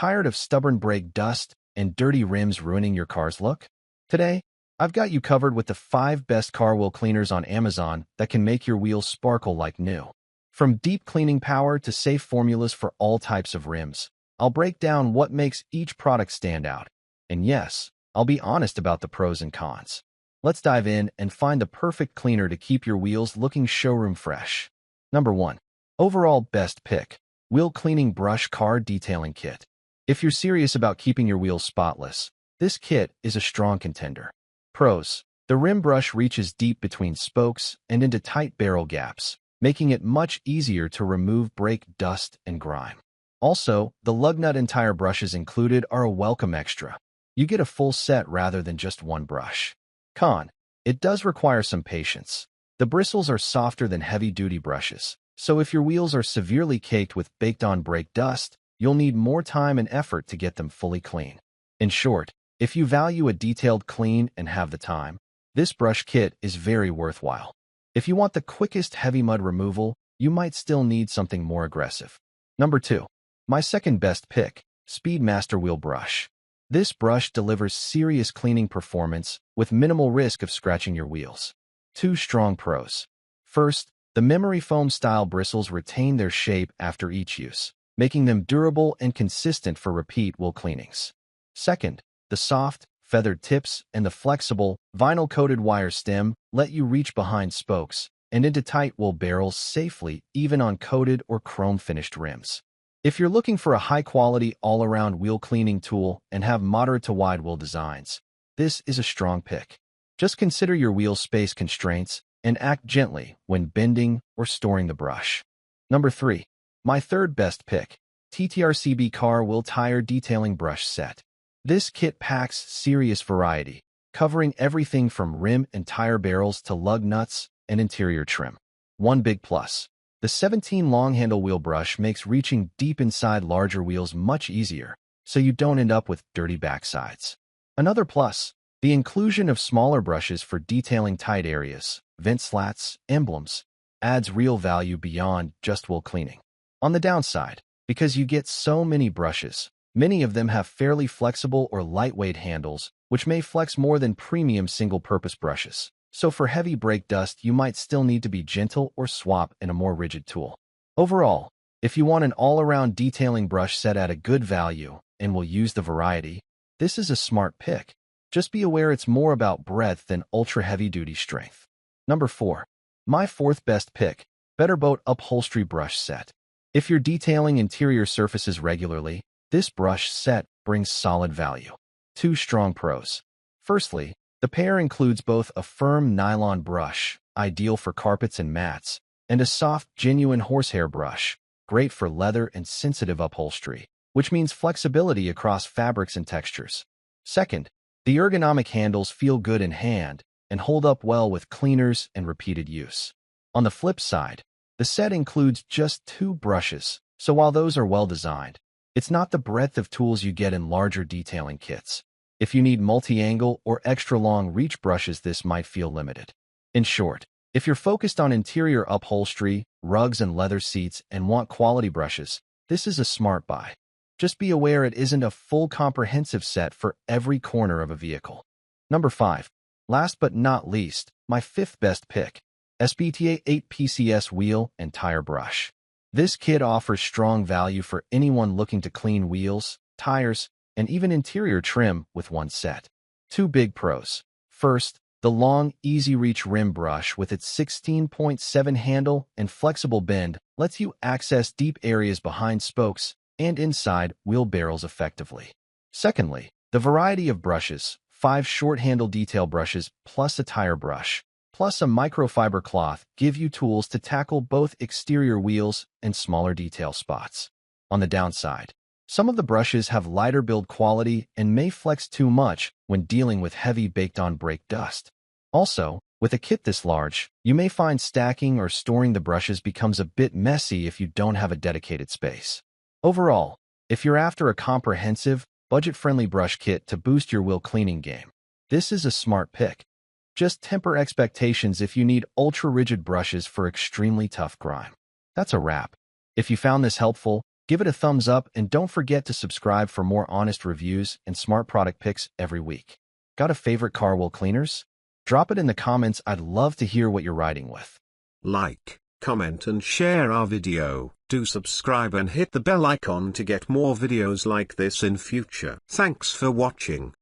Tired of stubborn brake dust and dirty rims ruining your car's look? Today, I've got you covered with the 5 best car wheel cleaners on Amazon that can make your wheels sparkle like new. From deep cleaning power to safe formulas for all types of rims, I'll break down what makes each product stand out. And yes, I'll be honest about the pros and cons. Let's dive in and find the perfect cleaner to keep your wheels looking showroom fresh. Number 1. Overall best pick. Wheel Cleaning Brush Car Detailing Kit. If you're serious about keeping your wheels spotless, this kit is a strong contender. Pros. The rim brush reaches deep between spokes and into tight barrel gaps, making it much easier to remove brake dust and grime. Also, the lug nut and tire brushes included are a welcome extra. You get a full set rather than just one brush. Con. It does require some patience. The bristles are softer than heavy-duty brushes, so if your wheels are severely caked with baked-on brake dust, you'll need more time and effort to get them fully clean. In short, if you value a detailed clean and have the time, this brush kit is very worthwhile. If you want the quickest heavy mud removal, you might still need something more aggressive. Number 2. My second best pick, Speedmaster Wheel Brush. This brush delivers serious cleaning performance with minimal risk of scratching your wheels. 2 strong pros. First, the memory foam style bristles retain their shape after each use, making them durable and consistent for repeat wheel cleanings. Second, the soft, feathered tips and the flexible, vinyl-coated wire stem let you reach behind spokes and into tight wheel barrels safely even on coated or chrome-finished rims. If you're looking for a high-quality, all-around wheel cleaning tool and have moderate to wide wheel designs, this is a strong pick. Just consider your wheel space constraints and act gently when bending or storing the brush. Number 3. My third best pick, TTRCB Car Wheel Tire Detailing Brush Set. This kit packs serious variety, covering everything from rim and tire barrels to lug nuts and interior trim. One big plus. The 17 long-handle wheel brush makes reaching deep inside larger wheels much easier, so you don't end up with dirty backsides. Another plus, the inclusion of smaller brushes for detailing tight areas, vent slats, emblems, adds real value beyond just wheel cleaning. On the downside, because you get so many brushes, many of them have fairly flexible or lightweight handles, which may flex more than premium single-purpose brushes. So for heavy brake dust, you might still need to be gentle or swap in a more rigid tool. Overall, if you want an all-around detailing brush set at a good value and will use the variety, this is a smart pick. Just be aware it's more about breadth than ultra-heavy-duty strength. Number 4. My fourth best pick, Better Boat Upholstery Brush Set. If you're detailing interior surfaces regularly, this brush set brings solid value. 2 strong pros. Firstly, the pair includes both a firm nylon brush, ideal for carpets and mats, and a soft, genuine horsehair brush, great for leather and sensitive upholstery, which means flexibility across fabrics and textures. Second, the ergonomic handles feel good in hand and hold up well with cleaners and repeated use. On the flip side, the set includes just 2 brushes, so while those are well designed, it's not the breadth of tools you get in larger detailing kits. If you need multi-angle or extra-long reach brushes, this might feel limited. In short, if you're focused on interior upholstery, rugs and leather seats and want quality brushes, this is a smart buy. Just be aware it isn't a full comprehensive set for every corner of a vehicle. Number 5. Last but not least, my 5th best pick, SBTA 8 PCS Wheel and Tire Brush. This kit offers strong value for anyone looking to clean wheels, tires, and even interior trim with one set. 2 big pros. First, the long, easy-reach rim brush with its 16.7 handle and flexible bend lets you access deep areas behind spokes and inside wheel barrels effectively. Secondly, the variety of brushes, 5 short-handle detail brushes plus a tire brush, plus a microfiber cloth give you tools to tackle both exterior wheels and smaller detail spots. On the downside, some of the brushes have lighter build quality and may flex too much when dealing with heavy baked-on brake dust. Also, with a kit this large, you may find stacking or storing the brushes becomes a bit messy if you don't have a dedicated space. Overall, if you're after a comprehensive, budget-friendly brush kit to boost your wheel cleaning game, this is a smart pick. Just temper expectations if you need ultra-rigid brushes for extremely tough grime. That's a wrap. If you found this helpful, Give it a thumbs up and don't forget to subscribe for more honest reviews and smart product picks every week. Got a favorite car wheel cleaners? Drop it in the comments. I'd love to hear what you're riding with. Like, comment and share our video. Do subscribe and hit the bell icon to get more videos like this in future. Thanks for watching.